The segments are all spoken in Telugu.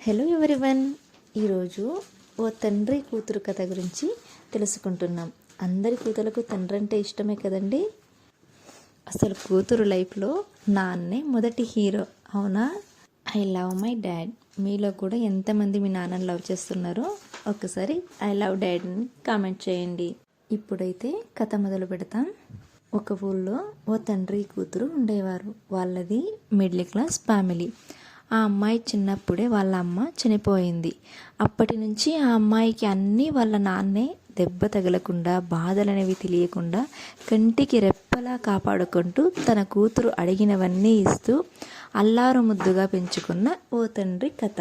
Hello everyone. ఈరోజు ఓ తండ్రి కూతురు కథ గురించి తెలుసుకుంటున్నాం. అందరి కూతులకు తండ్రి అంటే ఇష్టమే కదండి. అసలు కూతురు లైఫ్లో నాన్నే మొదటి హీరో, అవునా? I love my dad. మీలో కూడా ఎంతమంది మీ నాన్నని లవ్ చేస్తున్నారో ఒకసారి ఐ లవ్ డాడ్ని కామెంట్ చేయండి. ఇప్పుడైతే కథ మొదలు పెడతాం. ఒక ఊళ్ళో ఓ తండ్రి కూతురు ఉండేవారు. వాళ్ళది మిడిల్ క్లాస్ ఫ్యామిలీ. ఆ అమ్మాయి చిన్నప్పుడే వాళ్ళ అమ్మ చనిపోయింది. అప్పటి నుంచి ఆ అమ్మాయికి అన్నీ వాళ్ళ నాన్నే దెబ్బ తగలకుండా, బాధలనేవి తెలియకుండా కంటికి రెప్పలా కాపాడుకుంటూ తన కూతురు అడిగినవన్నీ ఇస్తూ అల్లారు ముద్దుగా పెంచుకున్న ఓ తండ్రి కథ.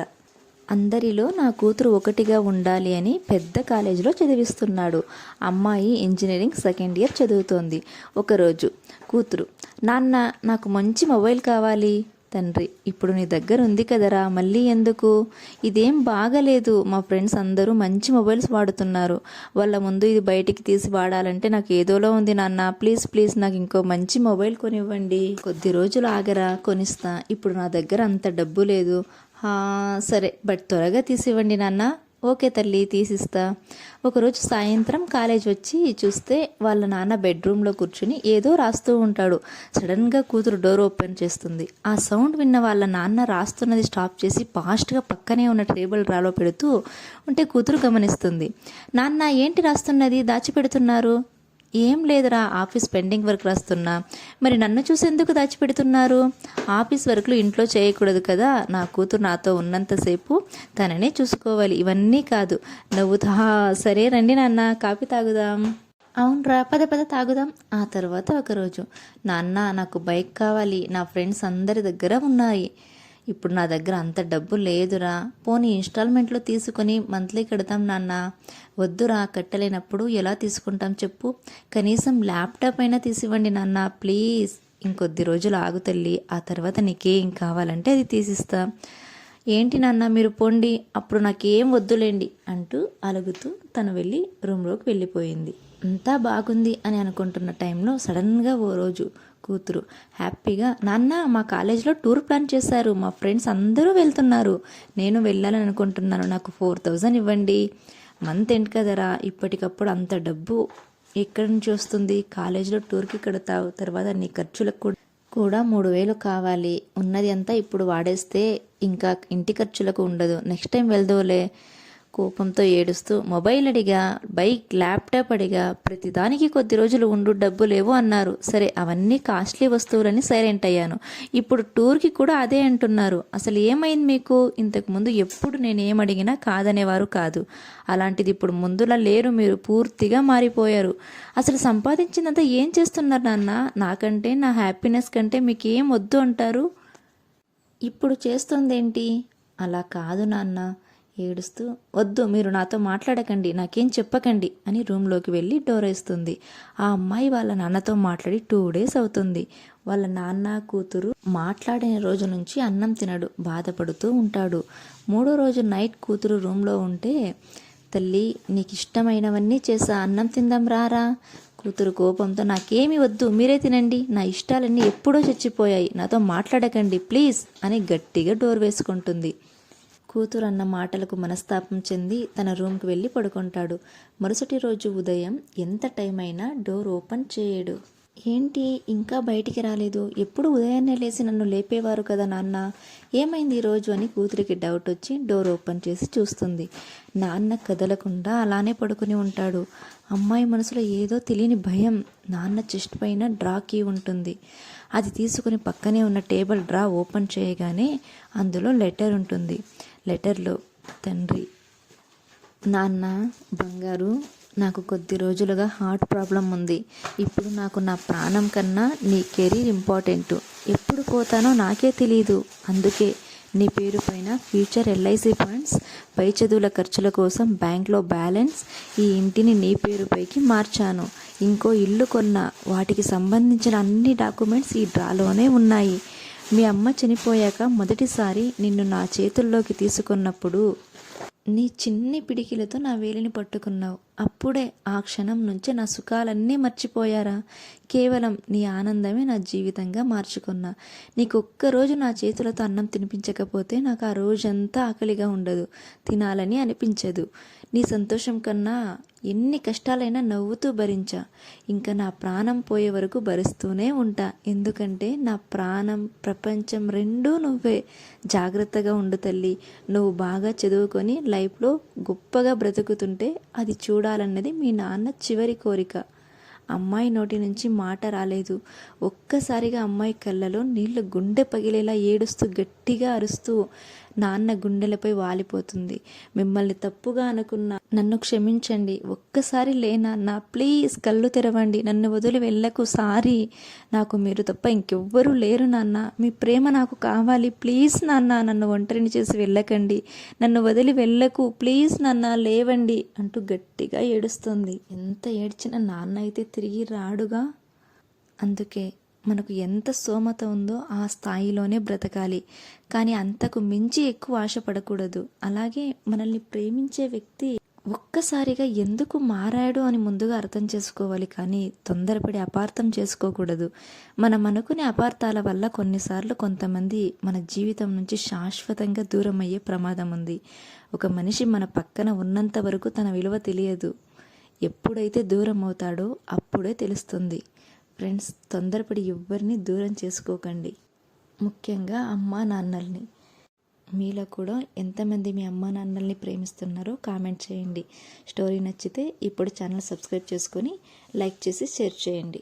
అందరిలో నా కూతురు ఒకటిగా ఉండాలి అని పెద్ద కాలేజీలో చదివిస్తున్నాడు. అమ్మాయి ఇంజనీరింగ్ సెకండ్ ఇయర్ చదువుతోంది. ఒకరోజు కూతురు, నాన్న నాకు మంచి మొబైల్ కావాలి. తండ్రి, ఇప్పుడు నీ దగ్గర ఉంది కదరా, మళ్ళీ ఎందుకు? ఇదేం బాగలేదు. మా ఫ్రెండ్స్ అందరూ మంచి మొబైల్స్ వాడుతున్నారు. వాళ్ళ ముందు ఇది బయటికి తీసి వాడాలంటే నాకు ఏదోలో ఉంది నాన్న. ప్లీజ్ ప్లీజ్ నాకు ఇంకో మంచి మొబైల్ కొనివ్వండి. కొద్ది రోజులు ఆగరా, కొనిస్తా. ఇప్పుడు నా దగ్గర అంత డబ్బు లేదు. సరే, బట్ త్వరగా తీసివ్వండి నాన్న. ఓకే తల్లి, తీసిస్తా. ఒకరోజు సాయంత్రం కాలేజ్ వచ్చి చూస్తే వాళ్ళ నాన్న బెడ్రూమ్లో కూర్చుని ఏదో రాస్తూ ఉంటాడు. సడన్గా కూతురు డోర్ ఓపెన్ చేస్తుంది. ఆ సౌండ్ విన్న వాళ్ళ నాన్న రాస్తున్నది స్టాప్ చేసి ఫాస్ట్గా పక్కనే ఉన్న టేబుల్ డ్రాలో పెడుతూ ఉంటే కూతురు గమనిస్తుంది. నాన్న, ఏంటి రాస్తున్నది? దాచిపెడుతున్నారు? ఏం లేదురా, ఆఫీస్ పెండింగ్ వర్క్ రాస్తున్నా. మరి నన్ను చూసేందుకు దాచిపెడుతున్నారు? ఆఫీస్ వర్క్లు ఇంట్లో చేయకూడదు కదా. నా కూతురు నాతో ఉన్నంతసేపు తననే చూసుకోవాలి. ఇవన్నీ కాదు. నవ్వుతా, సరే రండి నాన్న, కాఫీ తాగుదాం. అవునరా, పద పద తాగుదాం. ఆ తర్వాత ఒకరోజు, నాన్న నాకు బైక్ కావాలి. నా ఫ్రెండ్స్ అందరి దగ్గర ఉన్నాయి. ఇప్పుడు నా దగ్గర అంత డబ్బు లేదురా. పోనీ ఇన్స్టాల్మెంట్లో తీసుకొని మంత్లీ కడతాం నాన్న. వద్దురా, కట్టలేనప్పుడు ఎలా తీసుకుంటాం చెప్పు. కనీసం ల్యాప్టాప్ అయినా తీసివ్వండి నాన్న, ప్లీజ్. ఇంకొద్ది రోజులు ఆగు తల్లి, ఆ తర్వాత నీకేం కావాలంటే అది తీసిస్తా. ఏంటి నాన్న మీరు పోండి, అప్పుడు నాకేం వద్దులేండి అంటూ అలుగుతూ తను వెళ్ళి రూమ్లోకి వెళ్ళిపోయింది. అంతా బాగుంది అని అనుకుంటున్న టైంలో సడన్గా ఓ రోజు కూతురు హ్యాపీగా, నాన్న మా కాలేజీలో టూర్ ప్లాన్ చేశారు. మా ఫ్రెండ్స్ అందరూ వెళ్తున్నారు. నేను వెళ్ళాలని అనుకుంటున్నాను. నాకు 4000 ఇవ్వండి. మంత్ ఎండ్ కదరా, ఇప్పటికప్పుడు అంత డబ్బు ఎక్కడి నుంచి వస్తుంది? కాలేజీలో టూర్కి కడతావు, తర్వాత నీ ఖర్చులకు కూడా 3000 కావాలి. ఉన్నది అంతా ఇప్పుడు వాడేస్తే ఇంకా ఇంటి ఖర్చులకు ఉండదు. నెక్స్ట్ టైం వెళ్దోలే. కోపంతో ఏడుస్తూ మొబైల్ అడిగా, బైక్, ల్యాప్టాప్ అడిగా. ప్రతిదానికి కొద్ది రోజులు ఉండు, డబ్బు లేవు అన్నారు. సరే, అవన్నీ కాస్ట్లీ వస్తువులని సైలెంట్ అయ్యాను. ఇప్పుడు టూర్కి కూడా అదే అంటున్నారు. అసలు ఏమైంది మీకు? ఇంతకుముందు ఎప్పుడు నేనేమడిగినా కాదనేవారు కాదు. అలాంటిది ఇప్పుడు ముందులా లేరు. మీరు పూర్తిగా మారిపోయారు. అసలు సంపాదించిందంతా ఏం చేస్తున్నారు నాన్న? నాకంటే, నా హ్యాపీనెస్ కంటే మీకేం వద్దు అంటారు? ఇప్పుడు చేస్తుందేంటి? అలా కాదు నాన్న, ఏడుస్తూ. వద్దు, మీరు నాతో మాట్లాడకండి, నాకేం చెప్పకండి అని రూమ్లోకి వెళ్ళి డోర్ వేస్తుంది. ఆ అమ్మాయి వాళ్ళ నాన్నతో మాట్లాడి 2 days అవుతుంది. వాళ్ళ నాన్న కూతురు మాట్లాడిన రోజు నుంచి అన్నం తినడు, బాధపడుతూ ఉంటాడు. 3వ రోజు నైట్ కూతురు రూమ్లో ఉంటే, తల్లి నీకు ఇష్టమైనవన్నీ చేసా, అన్నం తిందాం రారా. కూతురు కోపంతో, నాకేమీ వద్దు, మీరే తినండి. నా ఇష్టాలన్నీ ఎప్పుడో చచ్చిపోయాయి, నాతో మాట్లాడకండి ప్లీజ్ అని గట్టిగా డోర్ వేసుకుంటుంది. కూతురు అన్న మాటలకు మనస్తాపం చెంది తన రూమ్కి వెళ్ళి పడుకుంటాడు. మరుసటి రోజు ఉదయం ఎంత టైం అయినా డోర్ ఓపెన్ చేయడు. ఏంటి ఇంకా బయటికి రాలేదు? ఎప్పుడు ఉదయాన్నే లేచి నన్ను లేపేవారు కదా నాన్న, ఏమైంది ఈరోజు అని కూతురికి డౌట్ వచ్చి డోర్ ఓపెన్ చేసి చూస్తుంది. నాన్న కదలకుండా అలానే పడుకుని ఉంటాడు. అమ్మాయి మనసులో ఏదో తెలియని భయం. నాన్న చెస్ట్ పైన డ్రా కీ ఉంటుంది. అది తీసుకుని పక్కనే ఉన్న టేబుల్ డ్రా ఓపెన్ చేయగానే అందులో లెటర్ ఉంటుంది. లెటర్లో తండ్రి, నాన్న బంగారు, నాకు కొద్ది రోజులుగా హార్ట్ ప్రాబ్లం ఉంది. ఇప్పుడు నాకు నా ప్రాణం కన్నా నీ కెరీర్ ఇంపార్టెంట్. ఎప్పుడు పోతానో నాకే తెలీదు. అందుకే నీ పేరు పైన ఫ్యూచర్ LIC ఫండ్స్, పై చదువుల ఖర్చుల కోసం బ్యాంక్లో బ్యాలెన్స్, ఈ ఇంటిని నీ పేరుపైకి మార్చాను. ఇంకో ఇల్లు కొన్నా. వాటికి సంబంధించిన అన్ని డాక్యుమెంట్స్ ఈ డ్రాలోనే ఉన్నాయి. మీ అమ్మ చనిపోయాక మొదటిసారి నిన్ను నా చేతుల్లోకి తీసుకున్నప్పుడు నీ చిన్ని పిడికిలతో నా వేలిని పట్టుకున్నావు. అప్పుడే ఆ క్షణం నుంచి నా సుఖాలన్నీ మర్చిపోయారా? కేవలం నీ ఆనందమే నా జీవితంగా మార్చుకున్నా. నీకు ఒక్కరోజు నా చేతులతో అన్నం తినిపించకపోతే నాకు ఆ రోజంతా ఆకలిగా ఉండదు, తినాలని అనిపించదు. నీ సంతోషం కన్నా ఎన్ని కష్టాలైనా నవ్వుతూ భరించా. ఇంకా నా ప్రాణం పోయే వరకు భరిస్తూనే ఉంటా. ఎందుకంటే నా ప్రాణం, ప్రపంచం రెండూ నువ్వే. జాగ్రత్తగా ఉండు తల్లి. నువ్వు బాగా చదువుకొని లైఫ్లో గొప్పగా బ్రతుకుతుంటే అది చూడాలన్నది మీ నాన్న చివరి కోరిక. అమ్మాయి నోటి నుంచి మాట రాలేదు. ఒక్కసారిగా అమ్మాయి కళ్ళలో నీళ్లు గుండె పగిలేలా ఏడుస్తూ గట్టిగా అరుస్తూ నాన్న గుండెలపై వాలిపోతుంది. మిమ్మల్ని తప్పుగా అనుకున్నా, నన్ను క్షమించండి. ఒక్కసారి నాన్న, ప్లీజ్ కళ్ళు తెరవండి. నన్ను వదిలి వెళ్ళకు. సారీ, నాకు మీరు తప్ప ఇంకెవ్వరూ లేరు నాన్న. మీ ప్రేమ నాకు కావాలి. ప్లీజ్ నాన్న, నన్ను ఒంటరిని చేసి వెళ్ళకండి. నన్ను వదిలి వెళ్ళకు. ప్లీజ్ నాన్న, లేవండి అంటూ గట్టిగా ఏడుస్తుంది. ఎంత ఏడ్చినా నాన్న అయితే తిరిగి రాడుగా. అందుకే మనకు ఎంత స్తోమత ఉందో ఆ స్థాయిలోనే బ్రతకాలి. కానీ అంతకు మించి ఎక్కువ ఆశపడకూడదు. అలాగే మనల్ని ప్రేమించే వ్యక్తి ఒక్కసారిగా ఎందుకు మారాడు అని ముందుగా అర్థం చేసుకోవాలి. కానీ తొందరపడి అపార్థం చేసుకోకూడదు. మనం అనుకునే అపార్థాల వల్ల కొన్నిసార్లు కొంతమంది మన జీవితం నుంచి శాశ్వతంగా దూరం అయ్యే ప్రమాదం ఉంది. ఒక మనిషి మన పక్కన ఉన్నంత వరకు తన విలువ తెలియదు. ఎప్పుడైతే దూరం అవుతాడో అప్పుడే తెలుస్తుంది. ఫ్రెండ్స్, తొందరపడి ఎవ్వరిని దూరం చేసుకోకండి. ముఖ్యంగా అమ్మా నాన్నల్ని. మీలో కూడా ఎంతమంది మీ అమ్మా నాన్నల్ని ప్రేమిస్తున్నారో కామెంట్ చేయండి. స్టోరీ నచ్చితే ఇప్పుడు ఛానల్ సబ్స్క్రైబ్ చేసుకొని లైక్ చేసి షేర్ చేయండి.